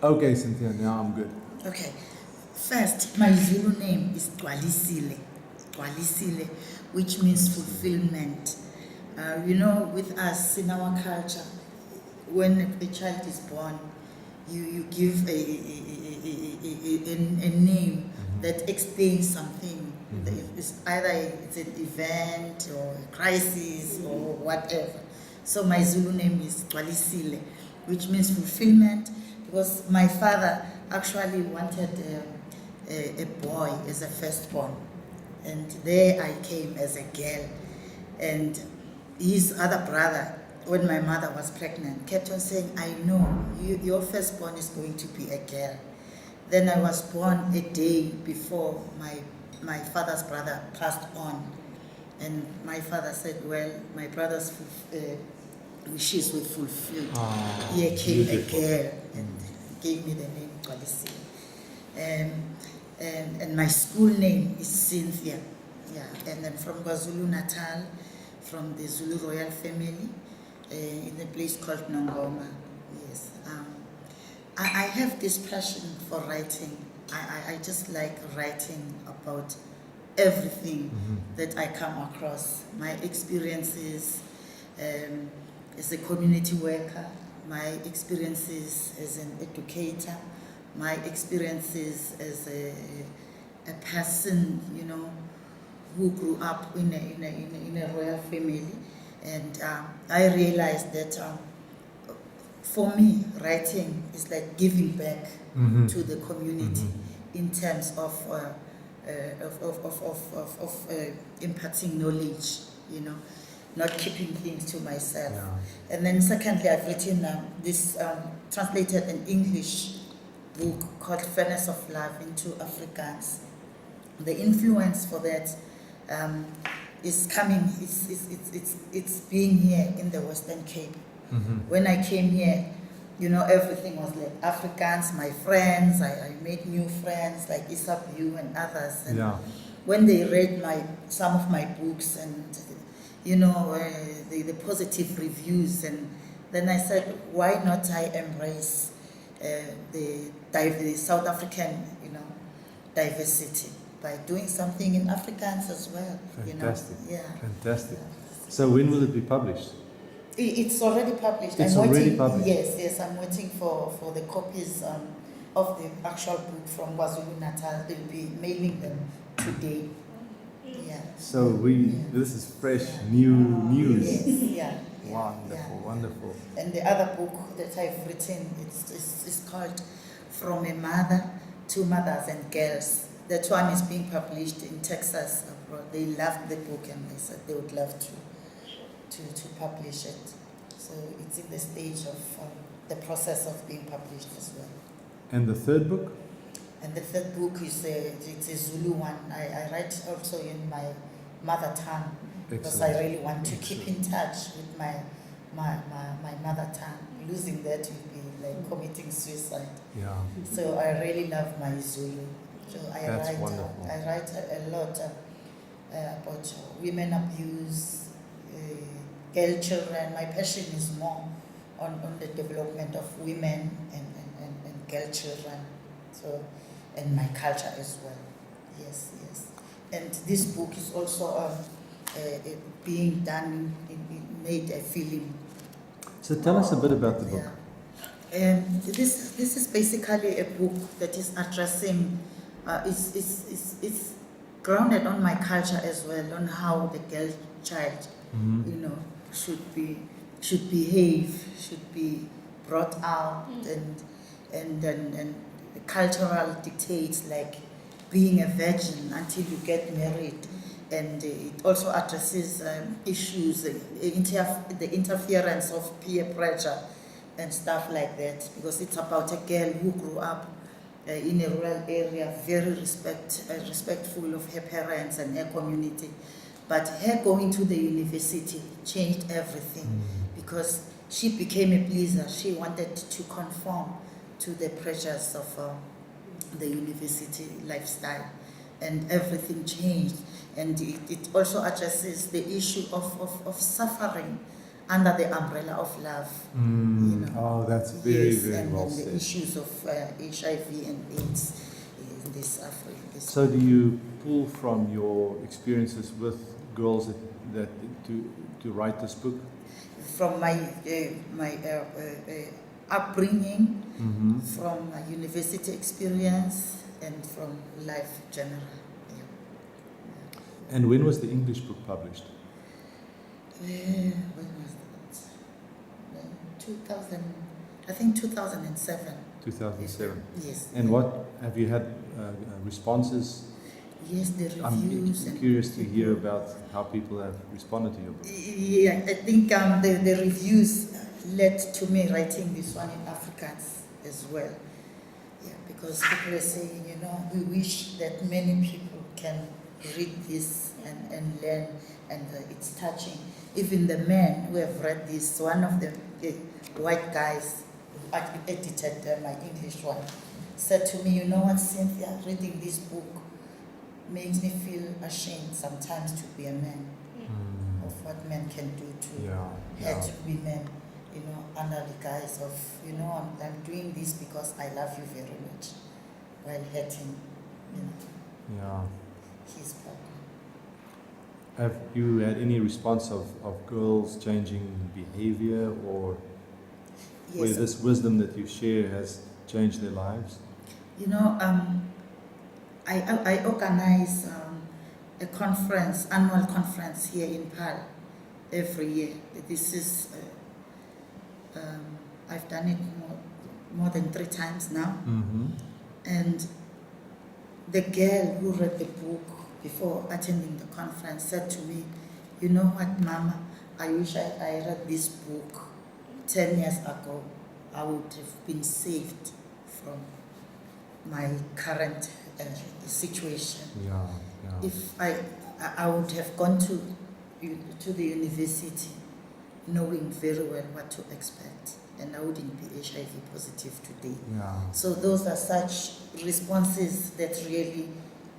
Okay, Cynthia, now I'm good. Okay. First, my Zulu name is Twalisile. Twalisile, which means fulfillment. With us in our culture, when a child is born, you give a name that explains something. It's either it's an event or a crisis or whatever. So my Zulu name is Twalisile, which means fulfillment, because my father actually wanted a boy as a firstborn, and there I came as a girl, and his other brother, when my mother was pregnant, kept on saying, I know, your firstborn is going to be a girl. Then I was born a day before my father's brother passed on. And my father said, well, my brother's wishes were fulfilled. Here came a girl and gave me the name Twalisi. And my school name is Cynthia. Yeah, and I'm from KwaZulu Natal, from the Zulu royal family, in a place called Nongoma. Yes. I have this passion for writing. I just like writing about everything that I come across. My experiences as a community worker, my experiences as an educator, my experiences as a person, who grew up in a royal family. And I realized that for me, writing is like giving back to the community in terms of imparting knowledge, not keeping things to myself. Yeah. And then secondly, I've written this translated an English book called Fairness of Love into Afrikaans. The influence for that is coming, it's being here in the Western Cape. When I came here, everything was like Afrikaans, my friends, I made new friends like Isabu and others. And when they read some of my books and, the positive reviews, and then I said, why not I embrace the South African, diversity by doing something in Afrikaans as well. Fantastic. Yeah. Fantastic. Yeah. So when will it be published? It's already published. It's already published? Yes, I'm waiting for the copies of the actual book from KwaZulu Natal. They'll be mailing them today. Yeah. So this is fresh, new news. Yes, yeah. Wonderful, wonderful. And the other book that I've written, it's called From a Mother to Mothers and Girls. That one is being published in Texas abroad. They loved the book and they said they would love to publish it. So it's in the stage of the process of being published as well. And the third book? And the third book is it's a Zulu one. I write also in my mother tongue. Because I really want to keep in touch with my mother tongue. Losing that would be like committing suicide. Yeah. So I really love my Zulu. So I write a lot about women abuse, girl children. My passion is more on the development of women and girl children. So, and my culture as well. Yes. And this book is also being done, made a film. So tell us a bit about the book. This is basically a book that is addressing, it's grounded on my culture as well, on how the girl child, should behave, should be brought out, and cultural dictates like being a virgin until you get married. And it also addresses issues, the interference of peer pressure and stuff like that, because it's about a girl who grew up in a rural area, very respectful of her parents and her community. But her going to the university changed everything, because she became a pleaser. She wanted to conform to the pressures of the university lifestyle, and everything changed. And it also addresses the issue of suffering under the umbrella of love. Oh, that's very, Yes, very and well the said. issues of HIV and AIDS in this Africa. So do you pull from your experiences with girls that to write this book? From my upbringing, Mm-hmm. from my university experience, and from life general. Yeah. And when was the English book published? When was that? 2000, I think 2007. 2007. Yes. And what have you had responses? Yes, the I'm reviews. curious to hear about how people have responded to your book. Yeah, I think the reviews led to me writing this one in Afrikaans as well. Yeah, because people are saying, we wish that many people can read this and learn, and it's touching. Even the men who have read this, one of the white guys who edited my English one, said to me, you know what, Cynthia, reading this book makes me feel ashamed sometimes to be a man, of what men can do to hurt women, under the guise of, I'm doing this because I love you very much, while hurting, his partner. Have you had any response of girls changing behavior, or where Yes. this wisdom that you share has changed their lives? I organize a conference, annual conference here in Paarl every year. This is, I've done it more than 3 times now. Mm-hmm. And the girl who read the book before attending the conference said to me, you know what, Mama, I wish I read this book 10 years ago. I would have been saved from my current situation. If I would have gone to the university knowing very well what to expect, and I wouldn't be HIV positive today. So those are such responses that really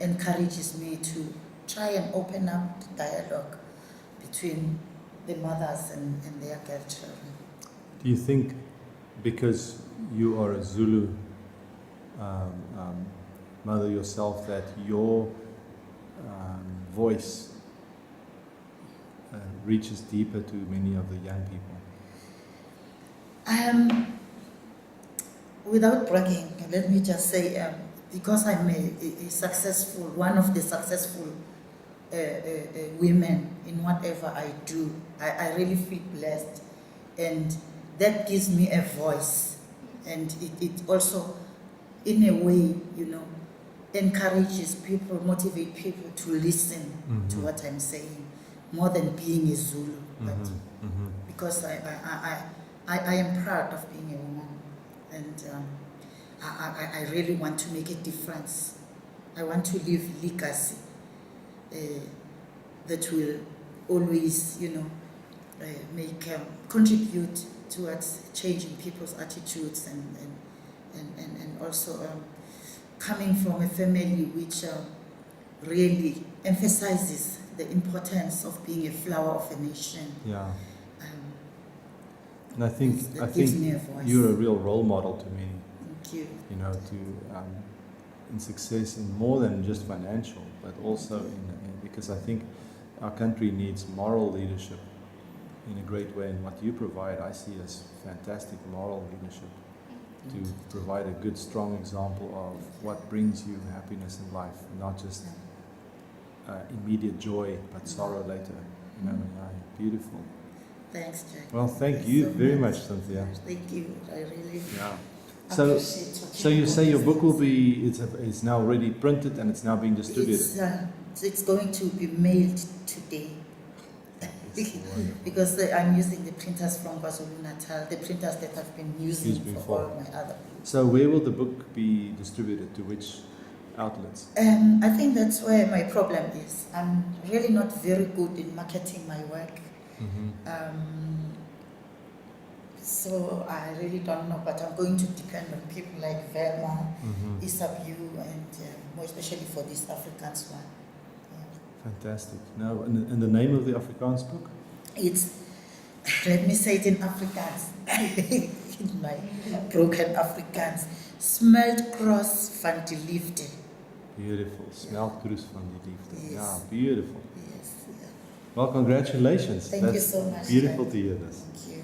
encourages me to try and open up the dialogue between the mothers and their girl children. Do you think because you are a Zulu mother yourself that your voice reaches deeper to many of the young people? Without bragging, let me just say, because I'm a successful, one of the successful women in whatever I do, I really feel blessed, and that gives me a voice, and it also, in a way, encourages people, motivate people to listen to what I'm saying, more than being a Zulu. But because I am proud of being a woman, and I really want to make a difference. I want to leave legacy that will always, contribute towards changing people's attitudes, and also coming from a family which really emphasizes the importance of being a flower of a nation. And I think gives me a voice. you're a real role model to me. Thank you. In success in more than just financial, but also because I think our country needs moral leadership in a great way, and what you provide I see as fantastic moral leadership, to provide a good, strong example of what brings you happiness in life, not just immediate joy, but sorrow later. Beautiful. Thanks, Jack. Well, thank Thanks you so very much. much, Cynthia. Thank you. I really So, appreciate talking so you about say your this. book will be, it's now already printed and it's now being distributed. It's going to be mailed today. Because I'm using the printers from KwaZulu-Natal, the printers that I've been using for all my other books. So where will the book be distributed, to which outlets? I think that's where my problem is. I'm really not very good in marketing my work. So I really don't know, but I'm going to depend on people like Velma, Isabu, and more especially for this Afrikaans one. Fantastic. Now, and the name of the Afrikaans book? It's Let me say it in Afrikaans, in my broken Afrikaans. Smeltkroos van die liefde. Beautiful. Smeltkroes van die liefde. Yes. Yeah, beautiful. Yes, yeah. Well, congratulations. Thank you That's so much. beautiful to hear this. Thank you.